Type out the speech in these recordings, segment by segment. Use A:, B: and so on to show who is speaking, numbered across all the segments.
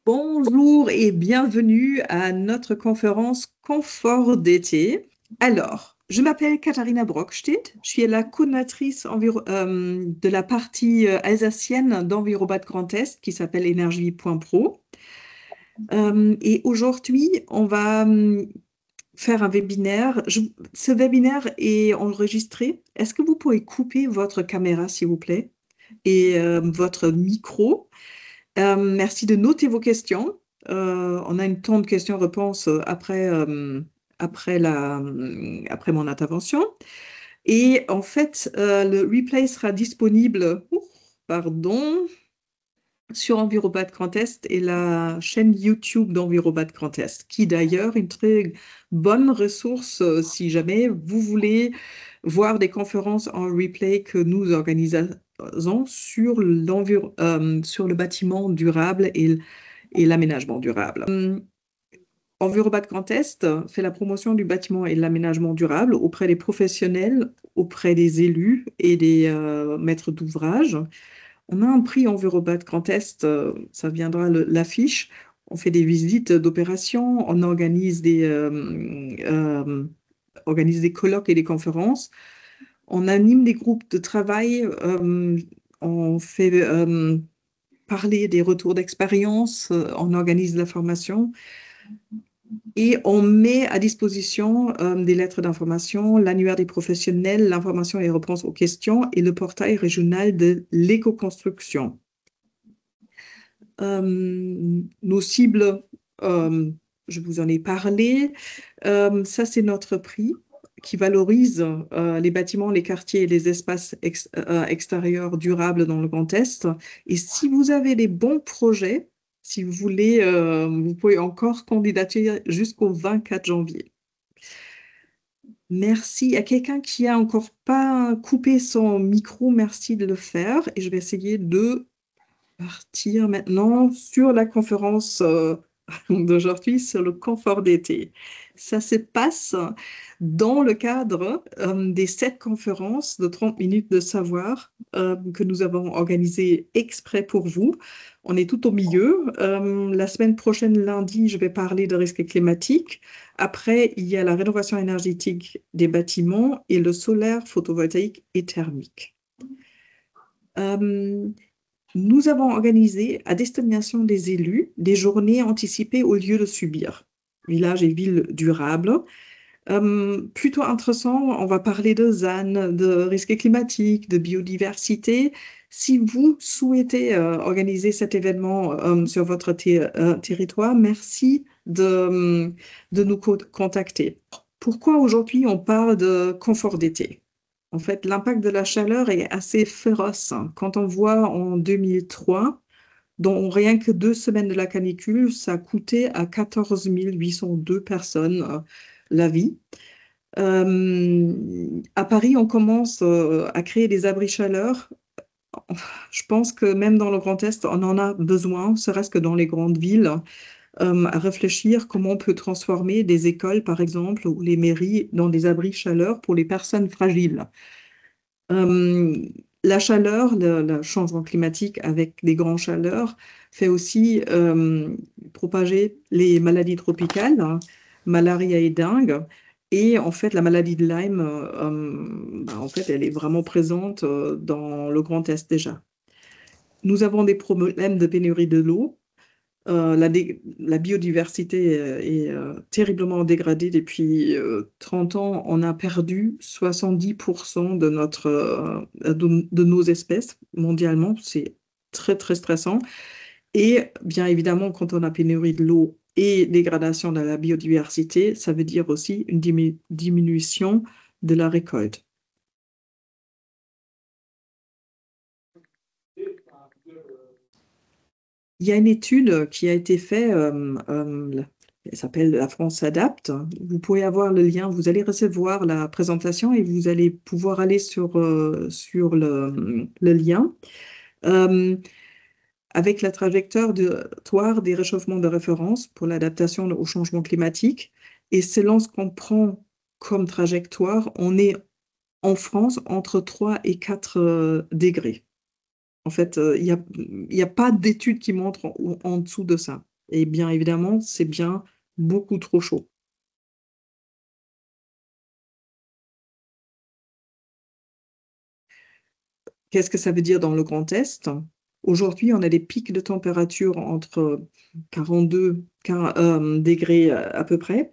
A: Bonjour et bienvenue à notre conférence Confort d'été. Alors, je m'appelle Katharina Brockstedt, je suis la coordinatrice de la partie alsacienne d'Envirobat Grand Est qui s'appelle Énergie.pro. Et aujourd'hui, on va faire un webinaire. Ce webinaire est enregistré. Est-ce que vous pouvez couper votre caméra, s'il vous plaît, et votre micro? Merci de noter vos questions. On a une temps de questions-réponses après mon intervention. Et en fait, le replay sera disponible, pardon, sur Envirobat Grand Est et la chaîne YouTube d'Envirobat Grand Est, qui d'ailleurs est une très bonne ressource si jamais vous voulez voir des conférences en replay que nous organisons sur le bâtiment durable et l'aménagement durable. Envirobat Grand Est fait la promotion du bâtiment et de l'aménagement durable auprès des professionnels, auprès des élus et des maîtres d'ouvrage. On a un prix Envirobat Grand Est, ça viendra l'affiche. On fait des visites d'opérations, on organise des colloques et des conférences. On anime des groupes de travail, on fait parler des retours d'expérience, on organise de la formation et on met à disposition des lettres d'information, l'annuaire des professionnels, l'information et les réponses aux questions et le portail régional de l'éco-construction. Nos cibles, je vous en ai parlé. Ça, c'est notre prix qui valorise les bâtiments, les quartiers et les espaces extérieurs durables dans le Grand Est. Et si vous avez des bons projets, si vous voulez, vous pouvez encore candidater jusqu'au 24 janvier. Merci à quelqu'un qui a encore pas coupé son micro. Merci de le faire. Et je vais essayer de partir maintenant sur la conférence d'aujourd'hui sur le confort d'été. Ça se passe dans le cadre des 7 conférences de 30 minutes de savoir que nous avons organisées exprès pour vous. On est tout au milieu. La semaine prochaine, lundi, je vais parler de risques climatiques. Après, il y a la rénovation énergétique des bâtiments et le solaire, photovoltaïque et thermique. Nous avons organisé à destination des élus des journées anticipées au lieu de subir, villages et villes durables. Plutôt intéressant, on va parler de ZAN, de risques climatiques, de biodiversité. Si vous souhaitez organiser cet événement sur votre territoire, merci de nous contacter. Pourquoi aujourd'hui on parle de confort d'été? En fait, l'impact de la chaleur est assez féroce. Quand on voit en 2003, dont rien que 2 semaines de la canicule, ça a coûté à 14 802 personnes la vie. À Paris, on commence à créer des abris chaleur. Je pense que même dans le Grand Est, on en a besoin, serait-ce que dans les grandes villes, à réfléchir comment on peut transformer des écoles, par exemple, ou les mairies dans des abris chaleur pour les personnes fragiles. Euh, la chaleur, le changement climatique avec des grandes chaleurs fait aussi propager les maladies tropicales, hein, malaria et dengue. Et en fait, la maladie de Lyme, en fait, elle est vraiment présente dans le Grand Est déjà. Nous avons des problèmes de pénurie de l'eau. La biodiversité est terriblement dégradée depuis 30 ans. On a perdu 70% de nos espèces mondialement. C'est très, très stressant. Et bien évidemment, quand on a pénurie de l'eau et dégradation de la biodiversité, ça veut dire aussi une diminution de la récolte. Il y a une étude qui a été faite, elle s'appelle La France s'adapte. Vous pouvez avoir le lien, vous allez recevoir la présentation et vous allez pouvoir aller sur le lien. Euh, avec la trajectoire des réchauffements de référence pour l'adaptation au changement climatique. Et selon ce qu'on prend comme trajectoire, on est en France entre 3 et 4 degrés. En fait, il y a pas d'études qui montrent en dessous de ça. Et bien évidemment, c'est bien beaucoup trop chaud. Qu'est-ce que ça veut dire dans le Grand Est? Aujourd'hui, on a des pics de température entre 42 degrés à peu près.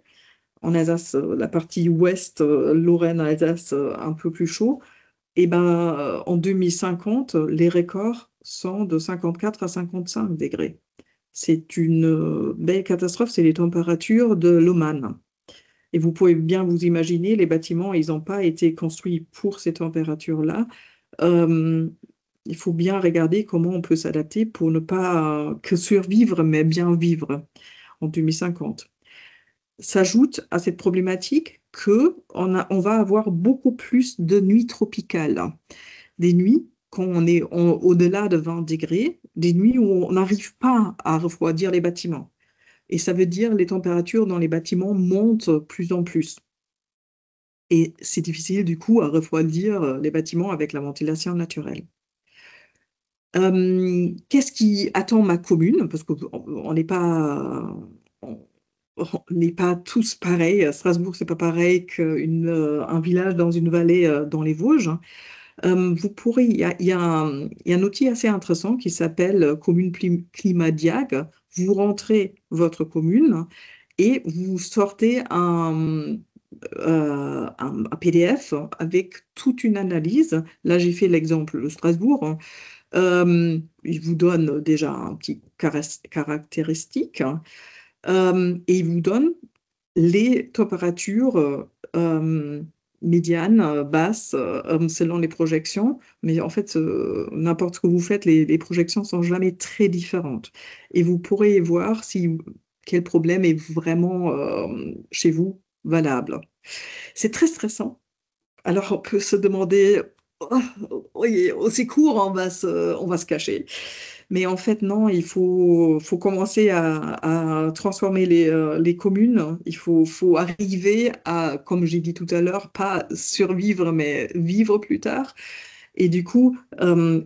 A: En Alsace, la partie ouest, Lorraine, Alsace, un peu plus chaud. Et ben, en 2050, les records sont de 54 à 55 degrés. C'est une belle catastrophe, c'est les températures de l'Oman. Et vous pouvez bien vous imaginer, les bâtiments, ils n'ont pas été construits pour ces températures-là. Euh, il faut bien regarder comment on peut s'adapter pour ne pas que survivre, mais bien vivre en 2050. S'ajoute à cette problématique que on va avoir beaucoup plus de nuits tropicales. Des nuits, quand on est au-delà de 20 degrés, des nuits où on n'arrive pas à refroidir les bâtiments. Et ça veut dire les températures dans les bâtiments montent plus en plus. Et c'est difficile du coup à refroidir les bâtiments avec la ventilation naturelle. Qu'est-ce qui attend ma commune? Parce qu'on n'est pas, on n'est pas tous pareils. Strasbourg, c'est pas pareil qu'un village dans une vallée dans les Vosges. Vous pourrez, il y a un outil assez intéressant qui s'appelle Commune Climat Diag. Vous rentrez votre commune et vous sortez un PDF avec toute une analyse. Là, j'ai fait l'exemple de Strasbourg. Il vous donne déjà un petit caractéristique et il vous donne les températures médianes, basses, selon les projections. Mais en fait, n'importe ce que vous faites, les projections sont jamais très différentes. Et vous pourrez voir si quel problème est vraiment chez vous valable. C'est très stressant. Alors, on peut se demander, oh, oui, aussi court, on va se cacher. Mais en fait, non, faut commencer à transformer les communes. Faut arriver à, comme j'ai dit tout à l'heure, pas survivre, mais vivre plus tard. Et du coup,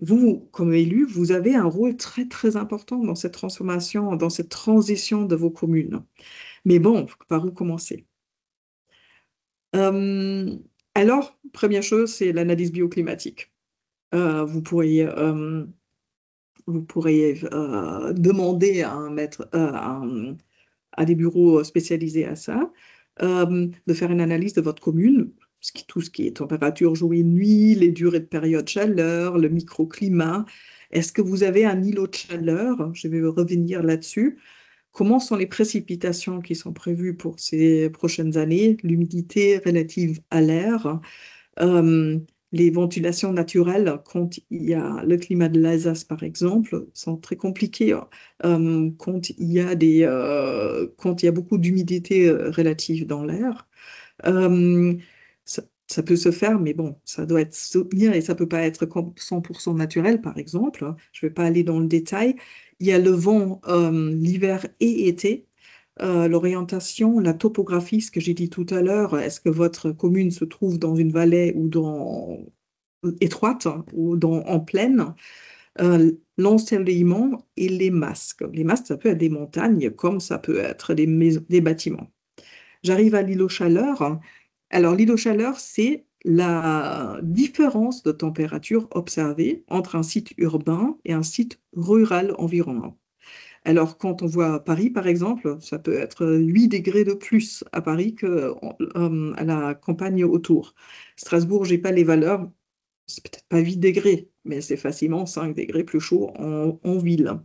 A: vous, comme élu, vous avez un rôle très, très important dans cette transformation, dans cette transition de vos communes. Mais bon, par où commencer? Euh, alors, première chose, c'est l'analyse bioclimatique. Euh, vous pourriez, euh, vous pourriez demander à à des bureaux spécialisés à ça de faire une analyse de votre commune, tout ce qui est température jour et nuit, les durées de période chaleur, le microclimat. Est-ce que vous avez un îlot de chaleur? Je vais revenir là-dessus. Comment sont les précipitations qui sont prévues pour ces prochaines années, l'humidité relative à l'air, euh, les ventilations naturelles, quand il y a le climat de l'Alsace, par exemple, sont très compliquées. Quand il y a quand il y a beaucoup d'humidité relative dans l'air. Euh, ça peut se faire, mais bon, ça doit être soutenir et ça peut pas être 100% naturel, par exemple. Je vais pas aller dans le détail. Il y a le vent l'hiver et été. L'orientation, la topographie, ce que j'ai dit tout à l'heure, est-ce que votre commune se trouve dans une vallée ou dans étroite ou en plaine? L'ensoleillement et les masques. Les masques, ça peut être des montagnes comme ça peut être des bâtiments. J'arrive à l'îlot chaleur. Alors, l'îlot chaleur, c'est la différence de température observée entre un site urbain et un site rural environnant. Alors, quand on voit Paris, par exemple, ça peut être 8 degrés de plus à Paris qu'à la campagne autour. Strasbourg, j'ai pas les valeurs, c'est peut-être pas 8 degrés, mais c'est facilement 5 degrés plus chaud en ville.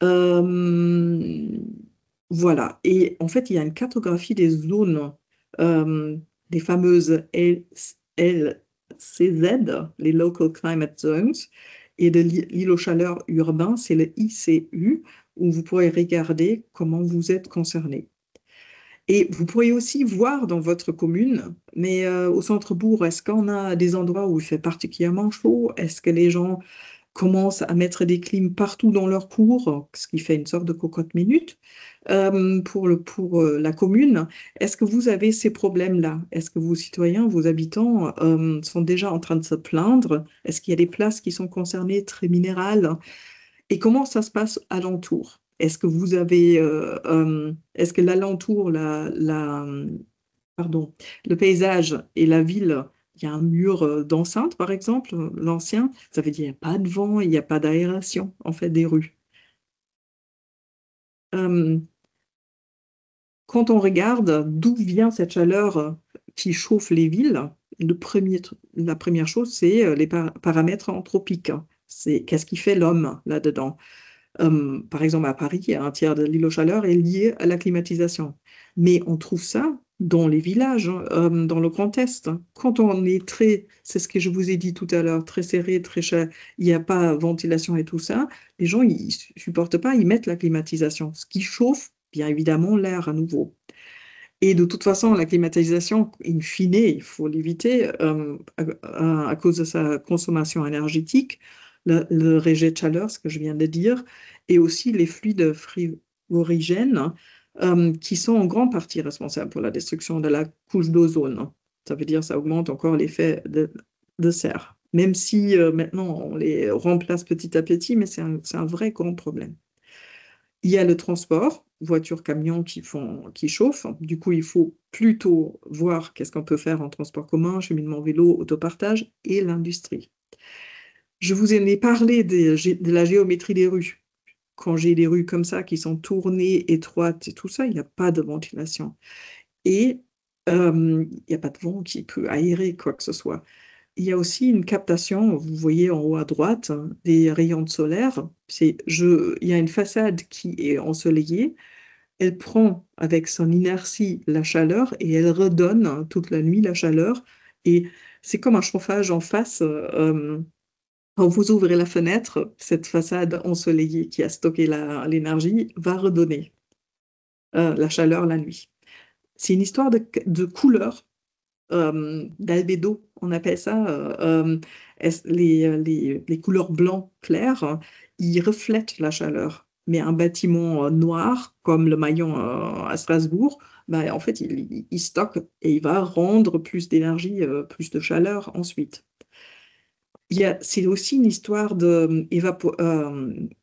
A: Euh, voilà. Et en fait, il y a une cartographie des zones, euh, des fameuses LCZ, les Local Climate Zones, et de l'îlot chaleur urbain, c'est le ICU, où vous pourrez regarder comment vous êtes concerné. Et vous pourriez aussi voir dans votre commune, mais au centre-bourg, est-ce qu'on a des endroits où il fait particulièrement chaud? Est-ce que les gens commencent à mettre des clims partout dans leur cours, ce qui fait une sorte de cocotte-minute pour la commune? Est-ce que vous avez ces problèmes-là? Est-ce que vos citoyens, vos habitants sont déjà en train de se plaindre? Est-ce qu'il y a des places qui sont concernées très minérales? Et comment ça se passe alentour? Est-ce que vous avez, est-ce que l'alentour, pardon, le paysage et la ville, il y a un mur d'enceinte, par exemple, l'ancien, ça veut dire qu'il n'y a pas de vent, il n'y a pas d'aération, en fait, des rues. Euh, Quand on regarde d'où vient cette chaleur qui chauffe les villes, la première chose, c'est les paramètres anthropiques. C'est qu'est-ce qui fait l'homme là-dedans. Par exemple, à Paris, un tiers de l'îlot chaleur est lié à la climatisation. Mais on trouve ça dans les villages, hein, dans le Grand Est. Quand on est c'est ce que je vous ai dit tout à l'heure, très serré, très cher, il n'y a pas ventilation et tout ça, les gens, ils supportent pas, ils mettent la climatisation, ce qui chauffe, bien évidemment, l'air à nouveau. Et de toute façon, la climatisation, in fine, il faut l'éviter à cause de sa consommation énergétique, le rejet de chaleur, ce que je viens de dire, et aussi les fluides frigorigènes qui sont en grande partie responsables pour la destruction de la couche d'ozone. Ça veut dire que ça augmente encore l'effet de serre. Même si maintenant on les remplace petit à petit, mais c'est un vrai grand problème. Il y a le transport, voitures, camions qui chauffent. Du coup, il faut plutôt voir qu'est-ce qu'on peut faire en transport commun, cheminement vélo, autopartage et l'industrie. Je vous en ai parlé de la géométrie des rues. Quand j'ai des rues comme ça qui sont tournées, étroites et tout ça, il n'y a pas de ventilation. Et il n'y a pas de vent qui peut aérer quoi que ce soit. Il y a aussi une captation, vous voyez en haut à droite, hein, des rayons de solaire. Il y a une façade qui est ensoleillée. Elle prend avec son inertie la chaleur et elle redonne toute la nuit la chaleur. Et c'est comme un chauffage en face. Quand vous ouvrez la fenêtre, cette façade ensoleillée qui a stocké l'énergie va redonner la chaleur la nuit. C'est une histoire de couleur, d'albédo, on appelle ça. Les couleurs blanc clair, ils reflètent la chaleur. Mais un bâtiment noir, comme le Maillon à Strasbourg, bah, en fait, il stocke et il va rendre plus d'énergie, plus de chaleur ensuite. C'est aussi une histoire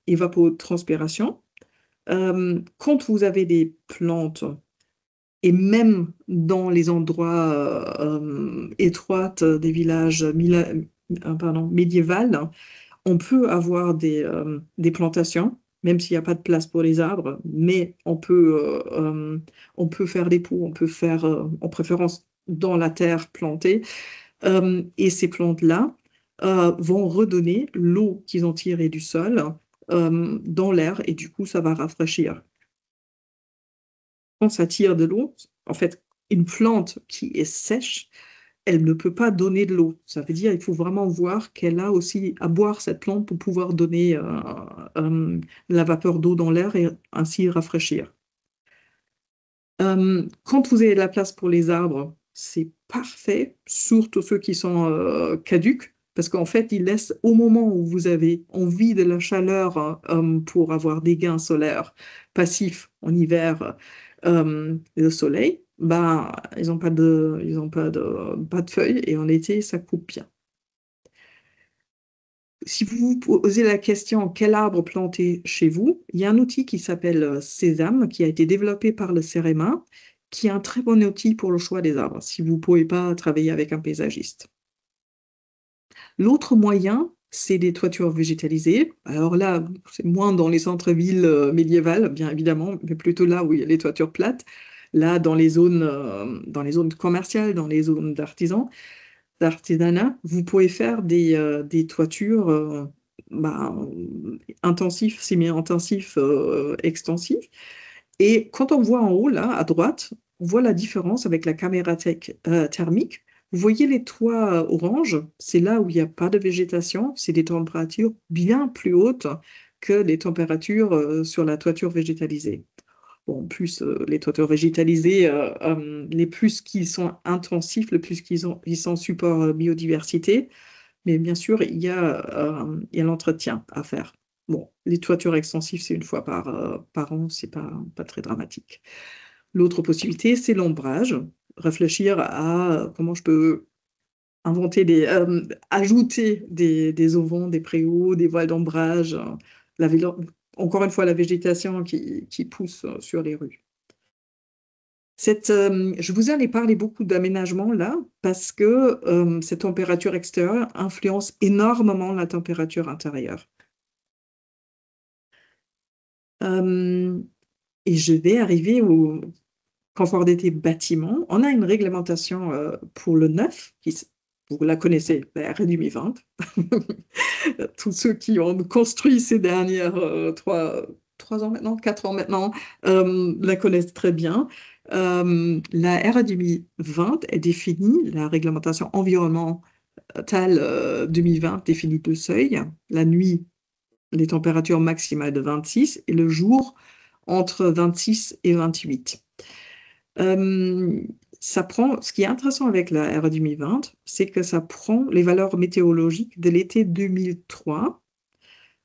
A: évapotranspiration. Quand vous avez des plantes, et même dans les endroits étroits des villages médiévals, on peut avoir des plantations, même s'il n'y a pas de place pour les arbres, mais on peut faire des pots, on peut faire, en préférence, dans la terre plantée. Et ces plantes-là vont redonner l'eau qu'ils ont tirée du sol dans l'air, et du coup, ça va rafraîchir. Quand ça tire de l'eau, en fait, une plante qui est sèche, elle ne peut pas donner de l'eau. Ça veut dire qu'il faut vraiment voir qu'elle a aussi à boire cette plante pour pouvoir donner la vapeur d'eau dans l'air et ainsi rafraîchir. Quand vous avez de la place pour les arbres, c'est parfait, surtout ceux qui sont caducs, parce qu'en fait, ils laissent au moment où vous avez envie de la chaleur pour avoir des gains solaires passifs en hiver, le soleil, ben, ils ont pas de feuilles et en été, ça coupe bien. Si vous vous posez la question quel arbre planter chez vous, il y a un outil qui s'appelle Sésame, qui a été développé par le CEREMA, qui est un très bon outil pour le choix des arbres, si vous ne pouvez pas travailler avec un paysagiste. L'autre moyen, c'est des toitures végétalisées. Alors là, c'est moins dans les centres-villes médiévales, bien évidemment, mais plutôt là où il y a les toitures plates. Là, dans les zones commerciales, dans les zones d'artisanat, vous pouvez faire des toitures bah, intensifs, semi-intensifs, extensifs. Et quand on voit en haut, là, à droite, on voit la différence avec la caméra thermique. Vous voyez les toits orange, c'est là où il n'y a pas de végétation, c'est des températures bien plus hautes que les températures sur la toiture végétalisée. Bon, en plus, les toitures végétalisées, les plus qu'ils sont intensifs, le plus ils sont support biodiversité. Mais bien sûr, il y a l'entretien à faire. Bon, les toitures extensives, c'est une fois par an, c'est pas très dramatique. L'autre possibilité, c'est l'ombrage. Réfléchir à comment je peux ajouter des auvents, des préaux, des voiles d'ombrage, encore une fois, la végétation qui pousse sur les rues. Je vous en ai parlé beaucoup d'aménagement là, parce que cette température extérieure influence énormément la température intérieure. Euh, et je vais arriver au confort d'été bâtiment. On a une réglementation pour le neuf, vous la connaissez, la RE 20. Tous ceux qui ont construit ces dernières 3 ans maintenant, 4 ans maintenant, la connaissent très bien. La RE 2020 est définie, la réglementation environnementale 2020 définit deux seuils. La nuit, les températures maximales de 26 et le jour entre 26 et 28. Euh, Ce qui est intéressant avec la RE 2020, c'est que ça prend les valeurs météorologiques de l'été 2003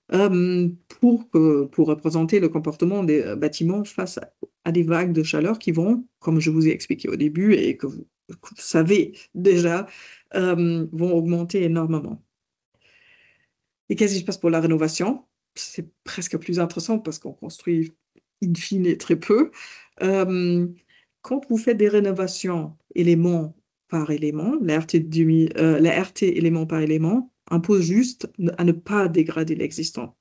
A: pour représenter le comportement des bâtiments face à des vagues de chaleur qui vont, comme je vous ai expliqué au début et que vous savez déjà, vont augmenter énormément. Et qu'est-ce qui se passe pour la rénovation? C'est presque plus intéressant parce qu'on construit in fine très peu. Euh, Quand vous faites des rénovations élément par élément, la RT élément par élément impose juste à ne pas dégrader l'existant.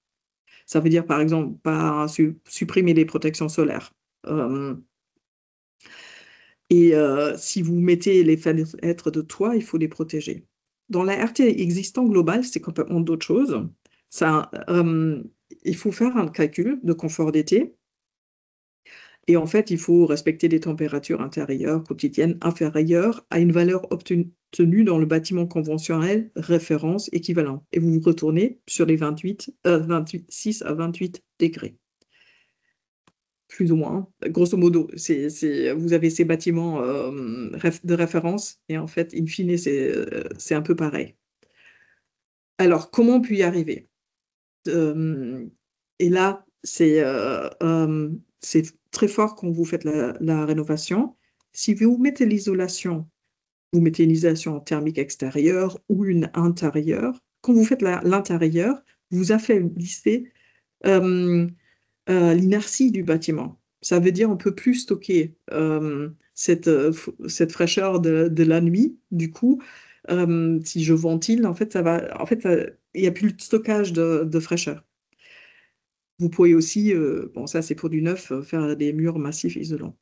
A: Ça veut dire, par exemple, pas supprimer les protections solaires. Euh, Si vous mettez les fenêtres de toit, il faut les protéger. Dans la RT existant globale, c'est complètement d'autres choses. Il faut faire un calcul de confort d'été. Et en fait, il faut respecter des températures intérieures quotidiennes inférieures à une valeur obtenue dans le bâtiment conventionnel référence équivalent. Et vous vous retournez sur les 26 à 28 degrés. Plus ou moins. Grosso modo, vous avez ces bâtiments de référence et en fait, in fine, c'est un peu pareil. Alors, comment on peut y arriver? Euh, et là, c'est très fort quand vous faites la rénovation. Si vous mettez l'isolation, vous mettez une isolation thermique extérieure ou une intérieure. Quand vous faites l'intérieur, vous affaiblissez euh, l'inertie du bâtiment. Ça veut dire on peut plus stocker cette fraîcheur de la nuit. Du coup, si je ventile, en fait, il n'y a plus de stockage de fraîcheur. Vous pouvez aussi, bon, ça c'est pour du neuf, faire des murs massifs isolants.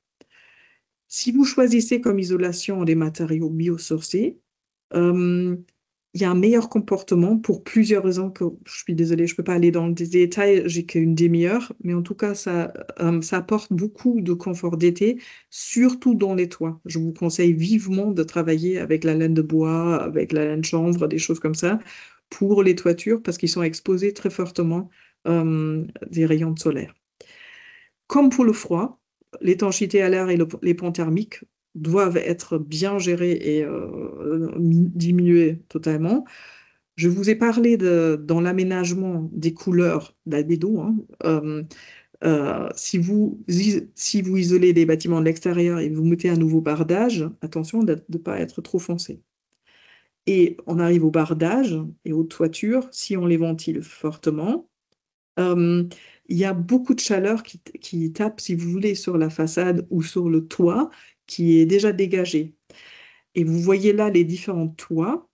A: Si vous choisissez comme isolation des matériaux biosourcés, euh, il y a un meilleur comportement pour plusieurs raisons que je suis désolée, je ne peux pas aller dans les détails, j'ai qu'une demi-heure, mais en tout cas, ça apporte beaucoup de confort d'été, surtout dans les toits. Je vous conseille vivement de travailler avec la laine de bois, avec la laine chanvre, des choses comme ça, pour les toitures, parce qu'ils sont exposés très fortement des rayons de solaire. Comme pour le froid, l'étanchéité à l'air et les ponts thermiques doivent être bien gérés et diminués totalement. Je vous ai parlé dans l'aménagement des couleurs d'albédo. Hein. Si vous isolez les bâtiments de l'extérieur et vous mettez un nouveau bardage, attention de ne pas être trop foncé. Et on arrive au bardage et aux toitures, si on les ventile fortement, euh, il y a beaucoup de chaleur qui tape, si vous voulez, sur la façade ou sur le toit qui est déjà dégagé. Et vous voyez là les différents toits.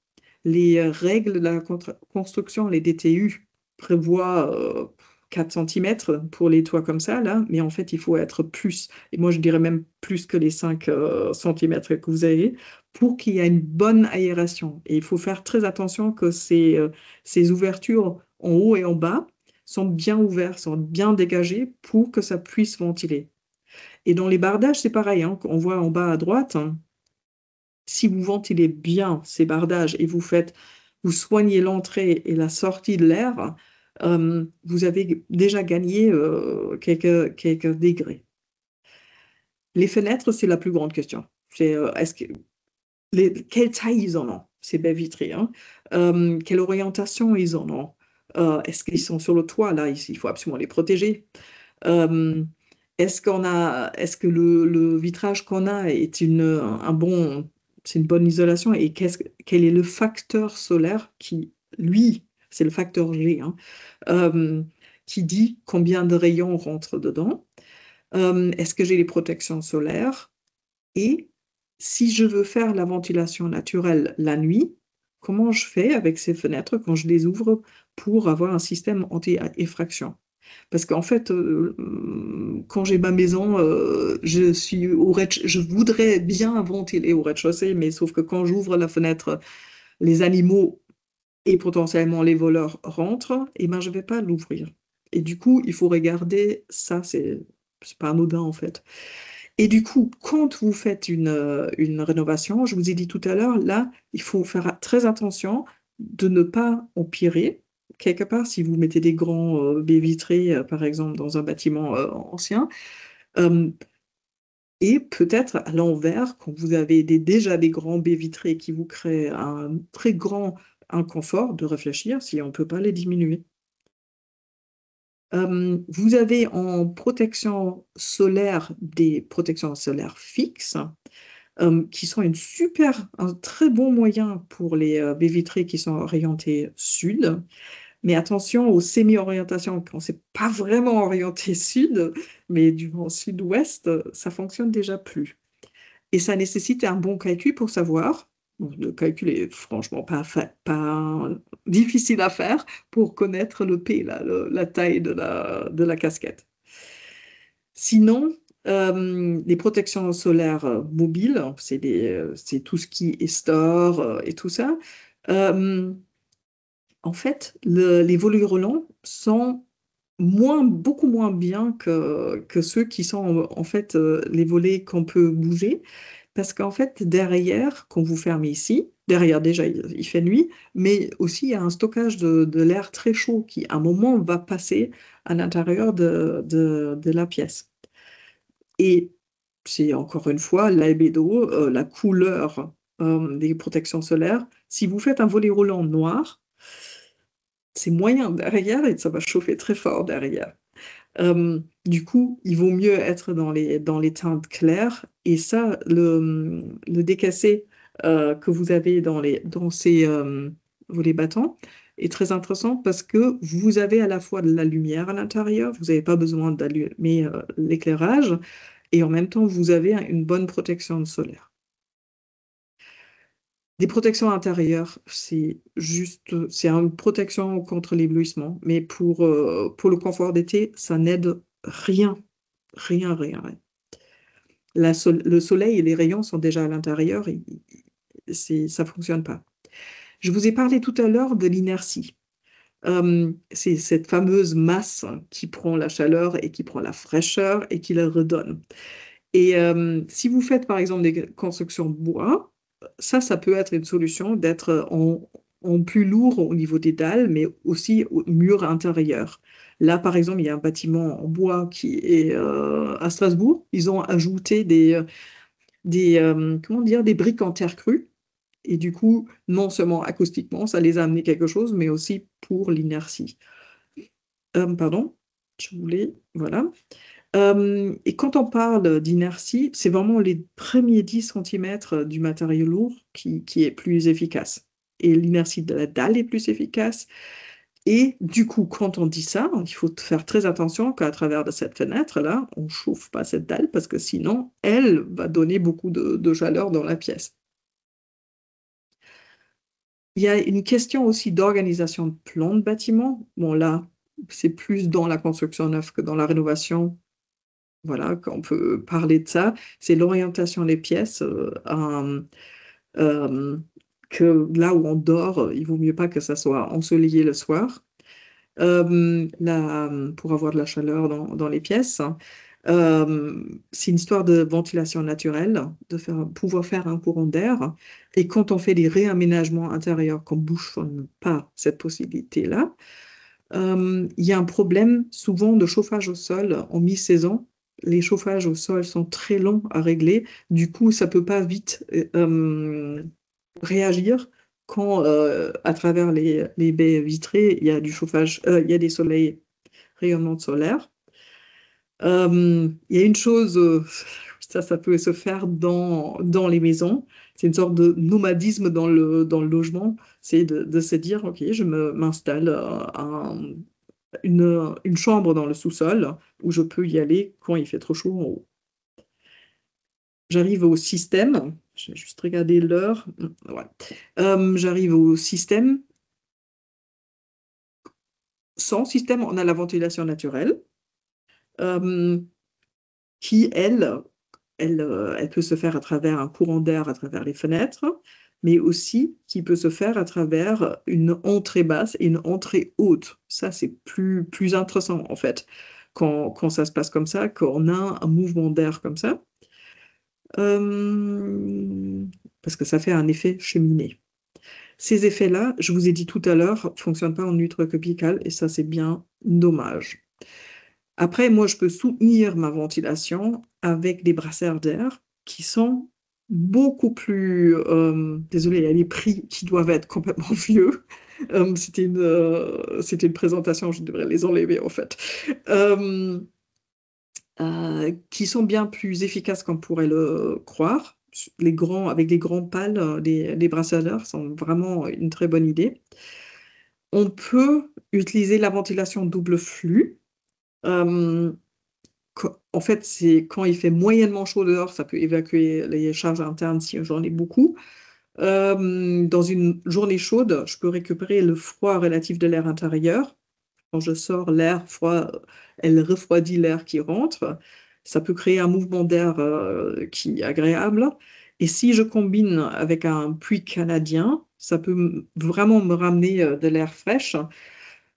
A: Les règles de la construction, les DTU, prévoient 4 cm pour les toits comme ça, là, mais en fait, il faut être plus, et moi je dirais même plus que les 5 cm que vous avez, pour qu'il y ait une bonne aération. Et il faut faire très attention que ces ouvertures en haut et en bas sont bien ouvertes, sont bien dégagées pour que ça puisse ventiler. Et dans les bardages, c'est pareil, hein, on voit en bas à droite, hein, si vous ventilez bien ces bardages et vous soignez l'entrée et la sortie de l'air, vous avez déjà gagné quelques degrés. Les fenêtres, c'est la plus grande question. Quelle taille ils en ont, ces baies vitrées, hein? Quelle orientation ils en ont? Est-ce qu'ils sont sur le toit? Là, il faut absolument les protéger. Euh, est-ce que le vitrage qu'on a est c'est une bonne isolation et quel est le facteur solaire qui, lui, c'est le facteur G, hein, euh, qui dit combien de rayons rentrent dedans. Est-ce que j'ai les protections solaires? Et si je veux faire la ventilation naturelle la nuit, comment je fais avec ces fenêtres quand je les ouvre pour avoir un système anti-effraction? Parce qu'en fait, quand j'ai ma maison, je suis je voudrais bien ventiler au rez-de-chaussée, mais sauf que quand j'ouvre la fenêtre, les animaux et potentiellement les voleurs rentrent, et ben je vais pas l'ouvrir. Et du coup, il faut regarder ça, c'est pas anodin en fait. Et du coup, quand vous faites une rénovation, je vous ai dit tout à l'heure, là, il faut faire très attention de ne pas empirer. Quelque part, si vous mettez des grands baies vitrées, par exemple, dans un bâtiment ancien, euh, et peut-être à l'envers, quand vous avez déjà des grands baies vitrées qui vous créent un très grand inconfort, de réfléchir si on ne peut pas les diminuer. Vous avez en protection solaire des protections solaires fixes qui sont un très bon moyen pour les baies vitrées qui sont orientées sud. Mais attention aux semi-orientations, quand c'est pas vraiment orienté sud, mais du vent sud-ouest, ça fonctionne déjà plus. Et ça nécessite un bon calcul pour savoir. Bon, le calcul est franchement pas difficile à faire pour connaître le P, la taille de la casquette. Sinon, les protections solaires mobiles, c'est tout ce qui est store et tout ça. Euh, En fait, les volets roulants sont beaucoup moins bien que ceux qui sont en fait les volets qu'on peut bouger. Parce qu'en fait, derrière, quand vous fermez ici, derrière déjà il fait nuit, mais aussi il y a un stockage de l'air très chaud qui, à un moment, va passer à l'intérieur de la pièce. Et c'est encore une fois l'albédo, la couleur des protections solaires. Si vous faites un volet roulant noir, c'est moyen derrière et ça va chauffer très fort derrière. Du coup, il vaut mieux être dans les teintes claires. Et ça, le décassé que vous avez dans ces volets battants est très intéressant parce que vous avez à la fois de la lumière à l'intérieur, vous n'avez pas besoin d'allumer l'éclairage, et en même temps, vous avez une bonne protection solaire. Des protections intérieures, c'est une protection contre l'éblouissement, mais pour le confort d'été, ça n'aide rien, rien, rien, rien. Le soleil et les rayons sont déjà à l'intérieur et ça fonctionne pas. Je vous ai parlé tout à l'heure de l'inertie. C'est cette fameuse masse qui prend la chaleur et qui prend la fraîcheur et qui la redonne. Et si vous faites par exemple des constructions de bois, ça peut être une solution d'être en plus lourd au niveau des dalles, mais aussi au mur intérieur. Là, par exemple, il y a un bâtiment en bois qui est à Strasbourg. Ils ont ajouté comment dire, des briques en terre crue. Et du coup, non seulement acoustiquement, ça les a amené quelque chose, mais aussi pour l'inertie. Pardon, je voulais, voilà. Et quand on parle d'inertie, c'est vraiment les premiers 10 centimètres du matériau lourd qui est plus efficace. Et l'inertie de la dalle est plus efficace. Et du coup, quand on dit ça, il faut faire très attention qu'à travers de cette fenêtre-là, on ne chauffe pas cette dalle parce que sinon, elle va donner beaucoup de chaleur dans la pièce. Il y a une question aussi d'organisation de plan de bâtiment. Bon, là, c'est plus dans la construction neuve que dans la rénovation. Voilà, qu'on peut parler de ça. C'est l'orientation des pièces. Euh, que là où on dort, il vaut mieux pas que ça soit ensoleillé le soir. Pour avoir de la chaleur dans les pièces. C'est une histoire de ventilation naturelle, pouvoir faire un courant d'air. Et quand on fait des réaménagements intérieurs qu'on ne bouchonne pas cette possibilité-là, il y a un problème souvent de chauffage au sol en mi-saison. Les chauffages au sol sont très longs à régler. Du coup, ça ne peut pas vite réagir quand, à travers les baies vitrées, il y a du chauffage, il y a des rayonnements solaires. Il y a une chose, ça peut se faire dans les maisons. C'est une sorte de nomadisme dans le logement. C'est de se dire, OK, m'installe une chambre dans le sous-sol où je peux y aller quand il fait trop chaud en haut. J'arrive au système. Je vais juste regarder l'heure. Ouais. J'arrive au système. Sans système, on a la ventilation naturelle, euh, qui, elle peut se faire à travers un courant d'air, à travers les fenêtres, mais aussi qui peut se faire à travers une entrée basse et une entrée haute. Ça, c'est plus intéressant, en fait, quand ça se passe comme ça, qu'on a un mouvement d'air comme ça, euh, parce que ça fait un effet cheminée. Ces effets-là, je vous ai dit tout à l'heure, ne fonctionnent pas en ultratropical et ça, c'est bien dommage. Après, moi, je peux soutenir ma ventilation avec des brasseurs d'air qui sont beaucoup plus... désolé, il y a les prix qui doivent être complètement vieux. C'était une présentation, je devrais les enlever en fait. Euh, qui sont bien plus efficaces qu'on pourrait le croire. Avec les grands pales, les brasseurs d'air sont vraiment une très bonne idée. On peut utiliser la ventilation double flux. Euh, En fait, c'est quand il fait moyennement chaud dehors, ça peut évacuer les charges internes si j'en ai beaucoup. Dans une journée chaude, je peux récupérer le froid relatif de l'air intérieur. Quand je sors, l'air froid, elle refroidit l'air qui rentre. Ça peut créer un mouvement d'air qui est agréable. Et si je combine avec un puits canadien, ça peut vraiment me ramener de l'air fraîche.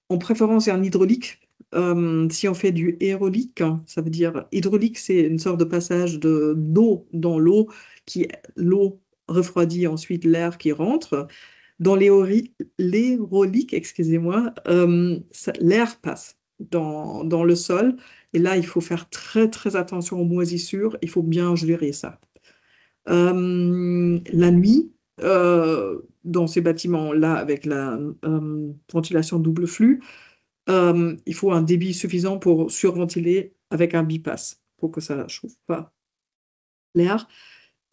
A: En préférence, c'est un hydraulique. Si on fait du aérolique, ça veut dire hydraulique, c'est une sorte de passage d'eau dans l'eau, l'eau refroidit ensuite l'air qui rentre. Dans l'aérolique, excusez-moi, l'air passe dans le sol. Et là, il faut faire très, très attention aux moisissures. Il faut bien gérer ça. La nuit, dans ces bâtiments-là, avec la ventilation double flux, il faut un débit suffisant pour surventiler avec un bypass pour que ça ne chauffe pas l'air.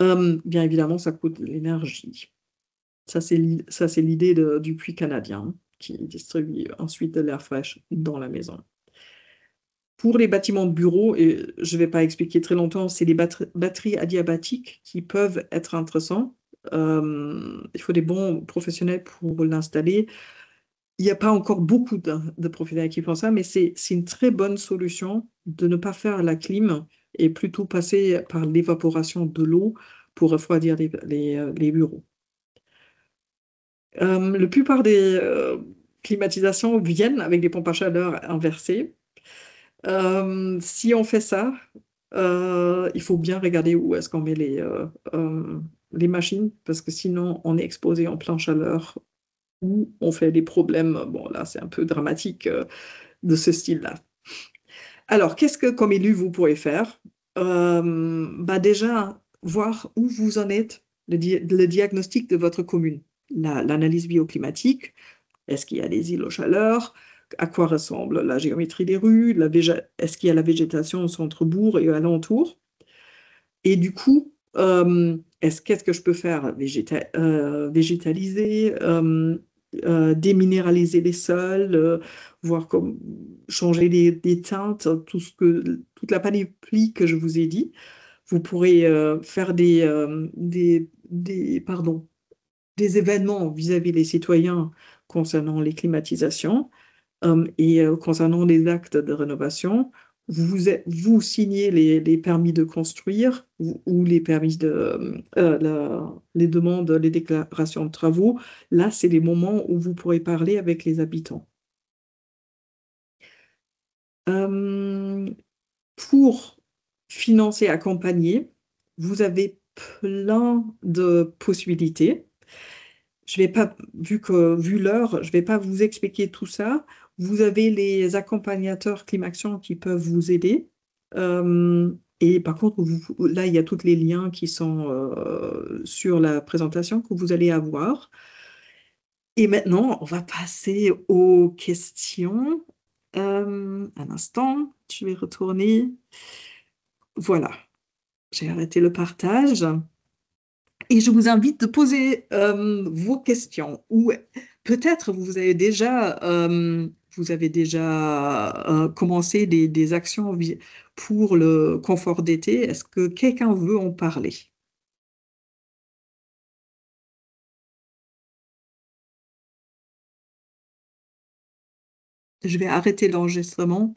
A: Bien évidemment, ça coûte de l'énergie. Ça, c'est l'idée du puits canadien qui distribue ensuite de l'air fraîche dans la maison. Pour les bâtiments de bureau, et je ne vais pas expliquer très longtemps, c'est les batteries adiabatiques qui peuvent être intéressants. Il faut des bons professionnels pour l'installer. Il n'y a pas encore beaucoup de professionnels qui font ça, mais c'est une très bonne solution de ne pas faire la clim et plutôt passer par l'évaporation de l'eau pour refroidir les bureaux. La plupart des climatisations viennent avec des pompes à chaleur inversées. Si on fait ça, il faut bien regarder où est-ce qu'on met les machines, parce que sinon on est exposé en pleine chaleur ou on fait des problèmes. Bon, là, c'est un peu dramatique de ce style-là. Alors, qu'est-ce que, comme élu, vous pourrez faire? Bah déjà, voir où vous en êtes, le diagnostic de votre commune, l'analyse bioclimatique. Est-ce qu'il y a des îlots chaleur? À quoi ressemble la géométrie des rues? Est-ce qu'il y a la végétation au centre-bourg et alentour? Et du coup, qu'est-ce que je peux faire? Végétaliser, déminéraliser les sols, voir comme changer des teintes, toute la panoplie que je vous ai dit. Vous pourrez faire des événements vis-à-vis des citoyens concernant les climatisations et concernant les actes de rénovation. Vous signez les permis de construire ou les permis les demandes, les déclarations de travaux. Là, c'est les moments où vous pourrez parler avec les habitants. Euh, pour financer, accompagner, vous avez plein de possibilités. Je vais pas, vu l'heure, je vais pas vous expliquer tout ça. Vous avez les accompagnateurs Climaction qui peuvent vous aider. Et par contre, là, il y a tous les liens qui sont sur la présentation que vous allez avoir. Et maintenant, on va passer aux questions. Un instant, je vais retourner. Voilà, j'ai arrêté le partage. Et je vous invite de poser vos questions ou peut-être vous avez déjà vous avez déjà commencé des actions pour le confort d'été. Est-ce que quelqu'un veut en parler? Je vais arrêter l'enregistrement.